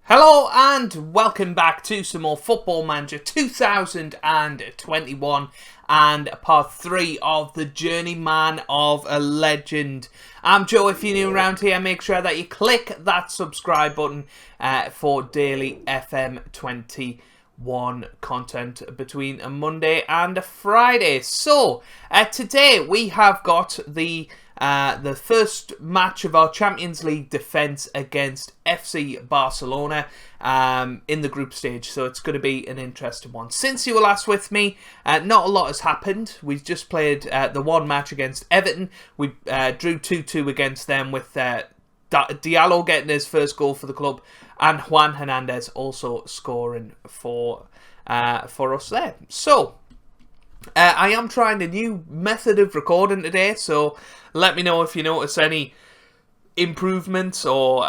Hello and welcome back to some more Football Manager 2021 and part 3 of the Journeyman of a Legend. I'm Joe. If you're new around here, make sure that you click that subscribe button for daily FM21 content between a Monday and a Friday. So today we have got the first match of our Champions League defence against FC Barcelona in the group stage, so it's going to be an interesting one. Since you were last with me, not a lot has happened. We've just played the one match against Everton. We drew 2-2 against them with Diallo getting his first goal for the club and Juan Hernandez also scoring for us there. So I am trying a new method of recording today, so let me know if you notice any improvements or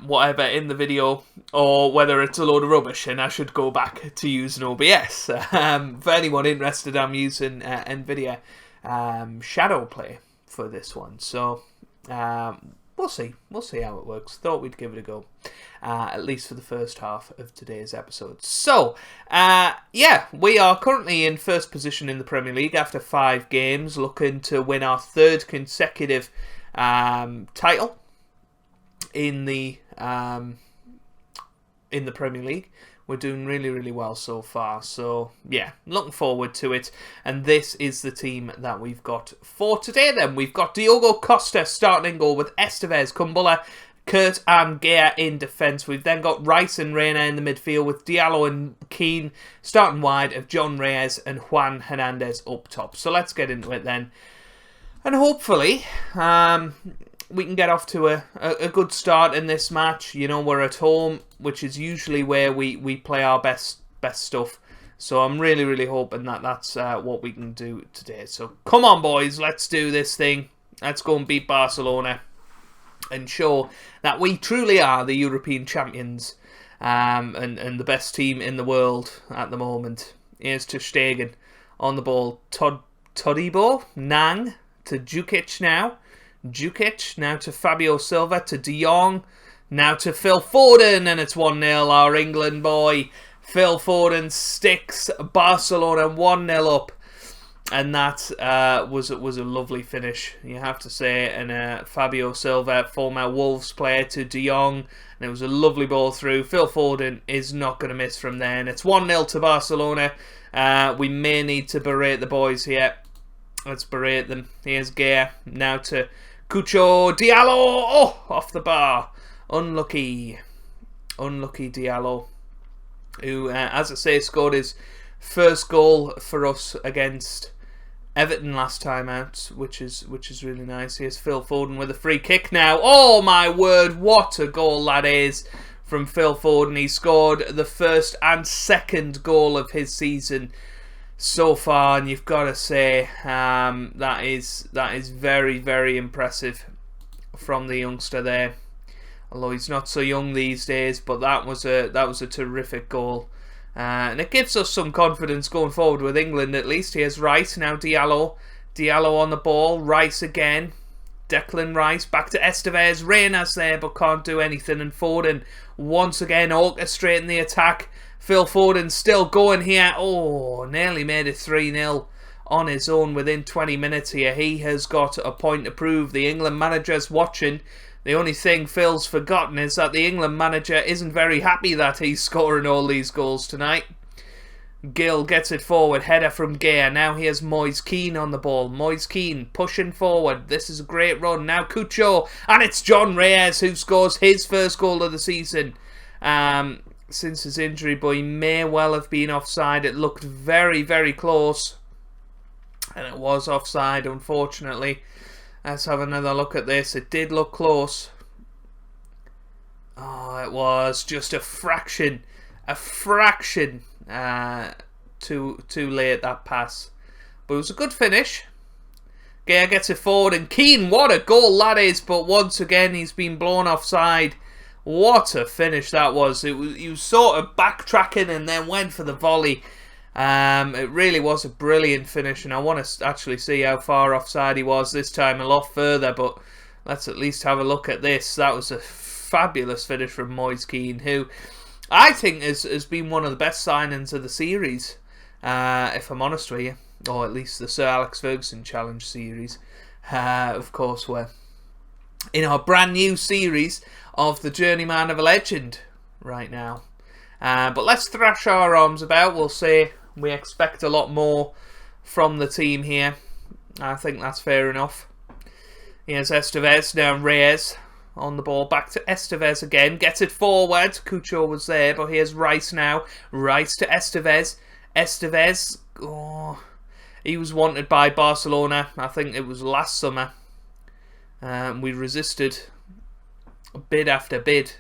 whatever in the video, or whether it's a load of rubbish and I should go back to using OBS. For anyone interested, I'm using NVIDIA Shadowplay for this one, so we'll see how it works. Thought we'd give it a go, at least for the first half of today's episode. So, yeah, we are currently in first position in the Premier League after 5 games, looking to win our 3rd consecutive title in the Premier League. We're doing really, really well so far. So, yeah, looking forward to it. And this is the team that we've got for today then. We've got Diogo Costa starting in goal with Estevez, Kumbulla, Kurt and Gea in defence. We've then got Rice and Reina in the midfield with Diallo and Keane starting wide of John Reyes and Juan Hernandez up top. So let's get into it then. And hopefully we can get off to a good start in this match. You know, we're at home, which is usually where we play our best stuff. So I'm really, really hoping that that's what we can do today. So come on, boys, let's do this thing. Let's go and beat Barcelona and show that we truly are the European champions and the best team in the world at the moment. Here's Ter Stegen on the ball. Todibo, Nang to Djukic now. Djukic now to Fabio Silva, to De Jong, now to Phil Foden, and it's 1-0, our England boy. Phil Foden sticks Barcelona 1-0 up, and that was a lovely finish, you have to say. And Fabio Silva, former Wolves player, to De Jong, and it was a lovely ball through. Phil Foden is not going to miss from there, and it's 1-0 to Barcelona. We may need to berate the boys here. Let's berate them. Here's Gea, now to Cucho, Diallo, oh, off the bar. Unlucky Diallo, who, as I say, scored his first goal for us against Everton last time out, which is really nice. Here's Phil Foden with a free kick now. Oh my word, what a goal that is from Phil Foden. He scored the first and second goal of his season so far, and you've got to say that is very, very impressive from the youngster there. Although he's not so young these days, but that was a terrific goal, and it gives us some confidence going forward with England at least. Here's Rice now, Diallo on the ball, Rice again, Declan Rice back to Estevez, Reyna's there but can't do anything, and Foden once again orchestrating the attack. Phil Foden still going here. Oh, nearly made it 3-0 on his own within 20 minutes here. He has got a point to prove. The England manager's watching. The only thing Phil's forgotten is that the England manager isn't very happy that he's scoring all these goals tonight. Gill gets it forward. Header from Gea. Now here's Moise Keane on the ball. Moise Keane pushing forward. This is a great run. Now Cucho. And it's John Reyes who scores his first goal of the season since his injury, but he may well have been offside. It looked very, very close, and it was offside, unfortunately. Let's have another look at this. It did look close. Oh, it was just a fraction too late, that pass. But it was a good finish. Gea gets it forward, and Keane, what a goal that is, but once again he's been blown offside. What a finish that was. He was sort of backtracking and then went for the volley. It really was a brilliant finish, and I want to actually see how far offside he was this time. A lot further, but let's at least have a look at this. That was a fabulous finish from Moise Kean, who I think has been one of the best signings of the series, if I'm honest with you. Or at least the Sir Alex Ferguson Challenge series. Of course, we're in our brand new series of the Journeyman of a Legend right now. But let's thrash our arms about. We'll say we expect a lot more from the team here. I think that's fair enough. Here's Estevez, now Reyes on the ball. Back to Estevez again. Gets it forward. Cucho was there, but here's Rice now. Rice to Estevez. Estevez, oh, he was wanted by Barcelona. I think it was last summer. We resisted bid after bid.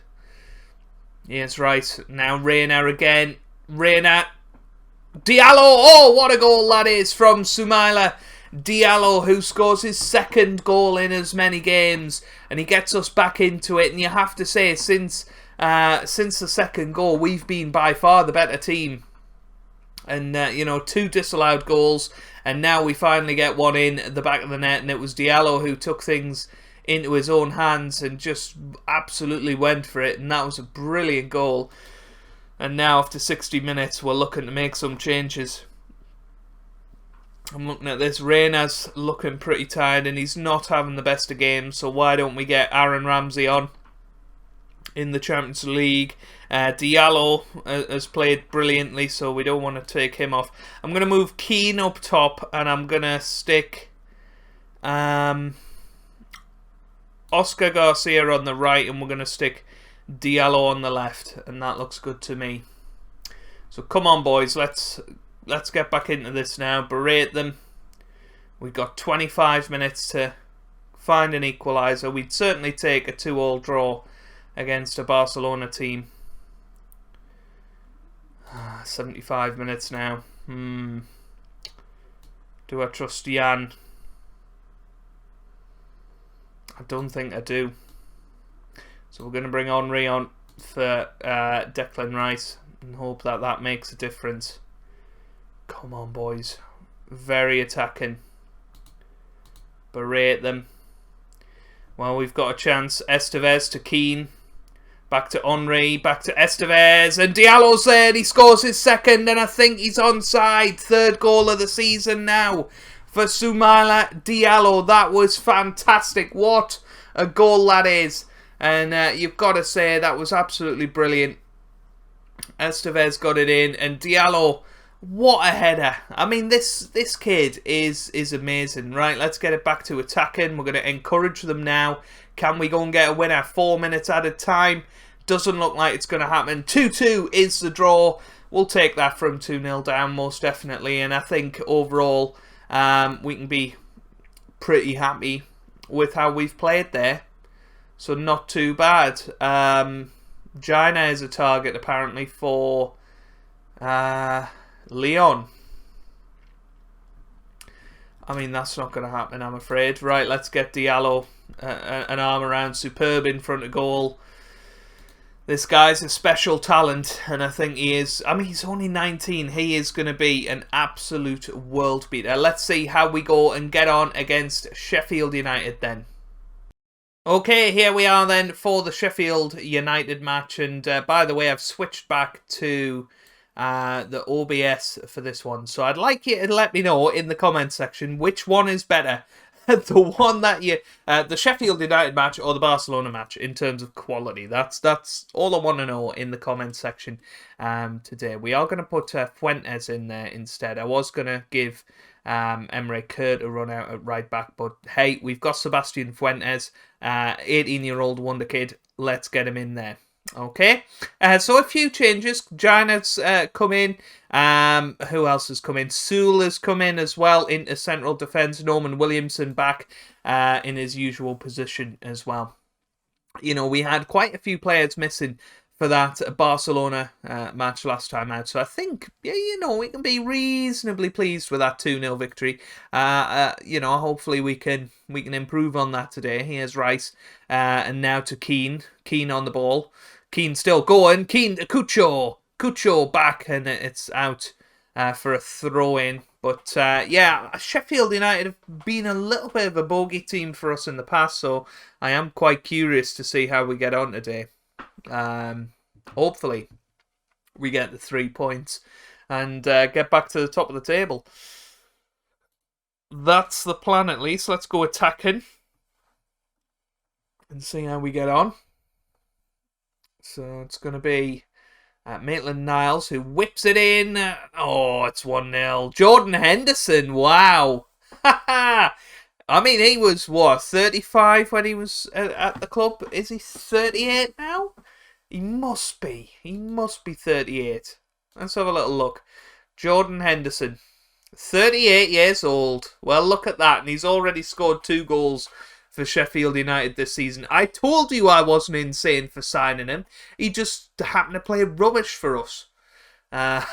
Yes, right. Now Reina again. Reina. Diallo. Oh, what a goal that is from Soumaila Diallo, who scores his second goal in as many games. And he gets us back into it. And you have to say, since the second goal, we've been by far the better team. And, 2 disallowed goals. And now we finally get one in at the back of the net. And it was Diallo who took things into his own hands and just absolutely went for it. And that was a brilliant goal. And now after 60 minutes, we're looking to make some changes. I'm looking at this. Reina's looking pretty tired and he's not having the best of games. So why don't we get Aaron Ramsey on in the Champions League? Diallo has played brilliantly, so we don't want to take him off. I'm going to move Keane up top and I'm going to stick Oscar Garcia on the right, and we're going to stick Diallo on the left, and that looks good to me. So come on, boys, let's get back into this now. Berate them. We've got 25 minutes to find an equaliser. We'd certainly take a 2-2 draw against a Barcelona team. 75 minutes now. Do I trust Jan? I don't think I do. So we're going to bring Henry on for Declan Rice and hope that that makes a difference. Come on, boys. Very attacking. Berate them. Well, we've got a chance. Estevez to Keane. Back to Henry. Back to Estevez. And Diallo's there. And he scores his second. And I think he's onside. 3rd goal of the season now for Soumaila Diallo. That was fantastic. What a goal that is. And you've got to say that was absolutely brilliant. Estevez got it in. And Diallo, what a header. I mean, this kid is amazing. Right, let's get it back to attacking. We're going to encourage them now. Can we go and get a winner 4 minutes at a time? Doesn't look like it's going to happen. 2-2 is the draw. We'll take that from 2-0 down, most definitely. And I think overall, we can be pretty happy with how we've played there. So not too bad. Gina is a target apparently for Leon. I mean, that's not going to happen, I'm afraid. Right, let's get Diallo an arm around. Superb in front of goal. This guy's a special talent, and I think he is. I mean, he's only 19. He is going to be an absolute world beater. Let's see how we go and get on against Sheffield United then. Okay, here we are then for the Sheffield United match. And by the way, I've switched back to the OBS for this one. So I'd like you to let me know in the comment section which one is better. The one that the Sheffield United match or the Barcelona match in terms of quality. That's all I want to know in the comment section today. We are going to put Fuentes in there instead. I was going to give Emre Kurt a run out at right back, but hey, we've got Sebastian Fuentes, 18-year-old wonder kid. Let's get him in there. Okay, so a few changes. Gina's come in. Who else has come in? Sewell has come in as well into central defence. Norman Williamson back in his usual position as well. You know, we had quite a few players missing for that Barcelona match last time out. So I think, yeah, you know, we can be reasonably pleased with that 2-0 victory. You know, hopefully we can improve on that today. Here's Rice, and now to Keane. Keane on the ball. Keane still going. Keane to Cucho. Cucho back, and it's out for a throw-in. But yeah, Sheffield United have been a little bit of a bogey team for us in the past, so I am quite curious to see how we get on today. Hopefully, we get the 3 points and get back to the top of the table. That's the plan, at least. Let's go attacking and see how we get on. So it's going to be Maitland-Niles who whips it in. It's 1-0. Jordan Henderson, wow. I mean, he was, 35 when he was at the club? Is he 38 now? He must be. He must be 38. Let's have a little look. Jordan Henderson, 38 years old. Well, look at that. And he's already scored 2 goals for Sheffield United this season. I told you I wasn't insane for signing him. He just happened to play rubbish for us. Yeah,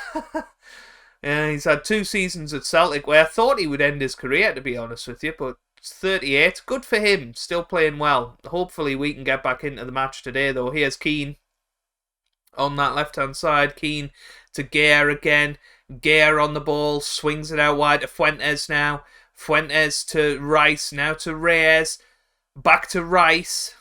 he's had 2 seasons at Celtic where I thought he would end his career, to be honest with you. But 38. Good for him. Still playing well. Hopefully we can get back into the match today, though. Here's Keane on that left-hand side. Keane to Gare again. Gare on the ball. Swings it out wide to Fuentes now. Fuentes to Rice. Now to Reyes. Back to Rice.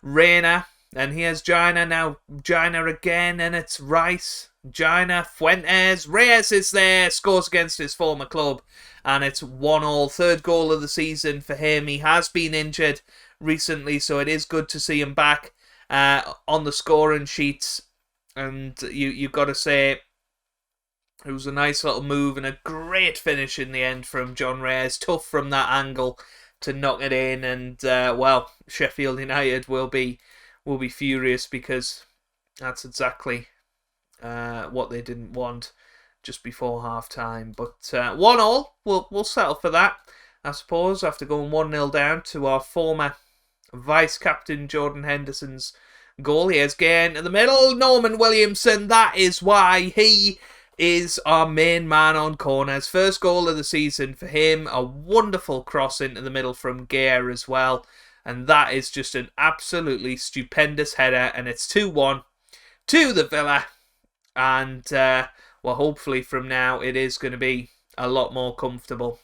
Reina. And here's Gina. Now Gina again. And it's Rice. Gina. Fuentes. Reyes is there. Scores against his former club. And it's 1-1. 3rd goal of the season for him. He has been injured recently, so it is good to see him back on the scoring sheets. And you've got to say, it was a nice little move and a great finish in the end from John Reyes. Tough from that angle to knock it in. And, Sheffield United will be furious because that's exactly what they didn't want just before half-time. But 1-1, we'll settle for that, I suppose, after going 1-0 down to our former vice-captain Jordan Henderson's goal. Here's Gare into the middle. Norman Williamson, that is why he is our main man on corners. First goal of the season for him. A wonderful cross into the middle from Gare as well. And that is just an absolutely stupendous header. And it's 2-1 to the Villa. And, hopefully from now it is going to be a lot more comfortable.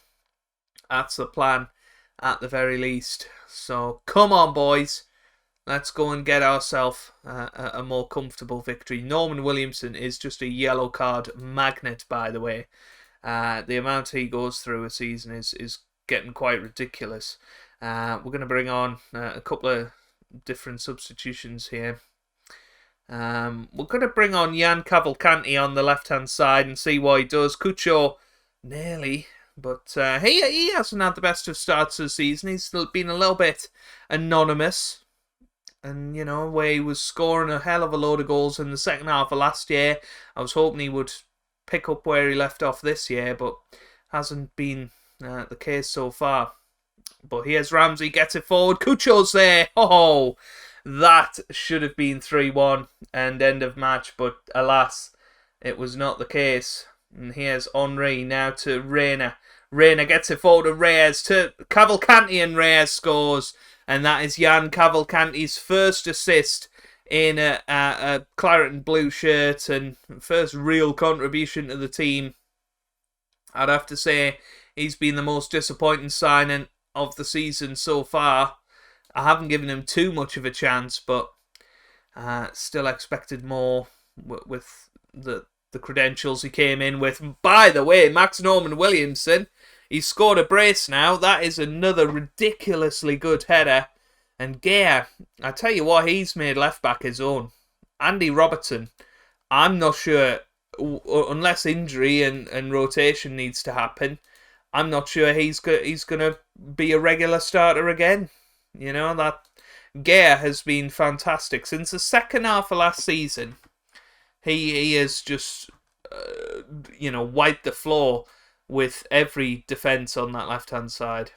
That's the plan, at the very least. So, come on, boys. Let's go and get ourselves a more comfortable victory. Norman Williamson is just a yellow card magnet, by the way. The amount he goes through a season is getting quite ridiculous. We're going to bring on a couple of different substitutions here. We're going to bring on Jan Cavalcanti on the left-hand side and see what he does. Cucho, nearly, but he hasn't had the best of starts of the season. He's still been a little bit anonymous. And, where he was scoring a hell of a load of goals in the second half of last year. I was hoping he would pick up where he left off this year, but hasn't been the case so far. But here's Ramsey, gets it forward. Cucho's there. Oh, that should have been 3-1 and end of match, but alas, it was not the case. And here's Henry now to Reina. Reina gets it forward to Reyes, to Cavalcanti, and Reyes scores. And that is Jan Cavalcanti's first assist in a claret and blue shirt and first real contribution to the team. I'd have to say he's been the most disappointing signing of the season so far. I haven't given him too much of a chance, but still expected more with the credentials he came in with. By the way, Max Norman Williamson, he's scored a brace now. That is another ridiculously good header. And Gare, I tell you what, he's made left-back his own. Andy Robertson, I'm not sure, unless injury and rotation needs to happen, I'm not sure he's going to be a regular starter again. That Gare has been fantastic. Since the second half of last season, he has just, wiped the floor with every defence on that left-hand side.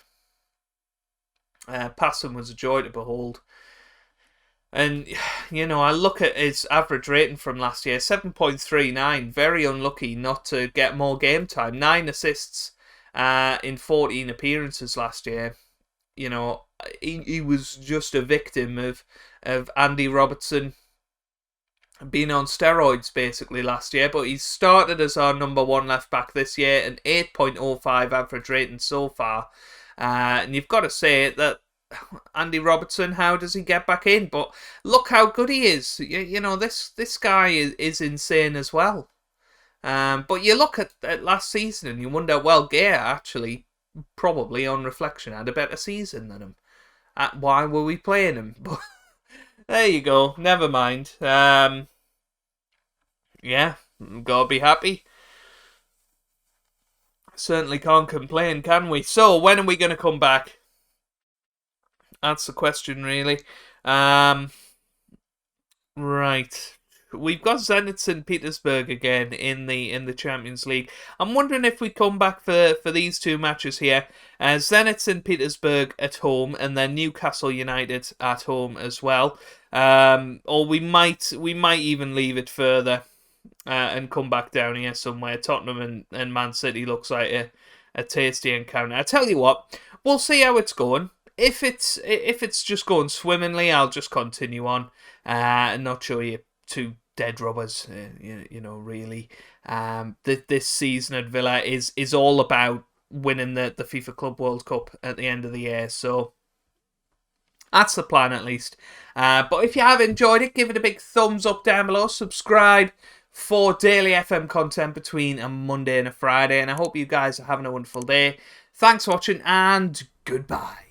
Passing was a joy to behold. And, I look at his average rating from last year, 7.39. Very unlucky not to get more game time. 9 assists in 14 appearances last year. He was just a victim of Andy Robertson been on steroids basically last year, but he's started as our number 1 left back this year, an 8.05 average rating so far. And you've got to say that Andy Robertson, how does he get back in? But look how good he is. You know, this guy is insane as well. But you look at last season and you wonder, well, Gea actually, probably on reflection, had a better season than him. Why were we playing him? But there you go. Never mind. Yeah, gotta be happy. Certainly can't complain, can we? So, when are we going to come back? That's the question, really. Right. We've got Zenit St. Petersburg again in the Champions League. I'm wondering if we come back for these two matches here. Zenit St. Petersburg at home and then Newcastle United at home as well. Or we might even leave it further and come back down here somewhere. Tottenham and Man City looks like a tasty encounter. I tell you what, we'll see how it's going. If it's just going swimmingly, I'll just continue on and not show you two dead rubbers, you know, really. This season at Villa is all about winning the FIFA Club World Cup at the end of the year, so that's the plan at least. But if you have enjoyed it, give it a big thumbs up down below, subscribe for daily FM content between a Monday and a Friday, and I hope you guys are having a wonderful day. Thanks for watching, and goodbye.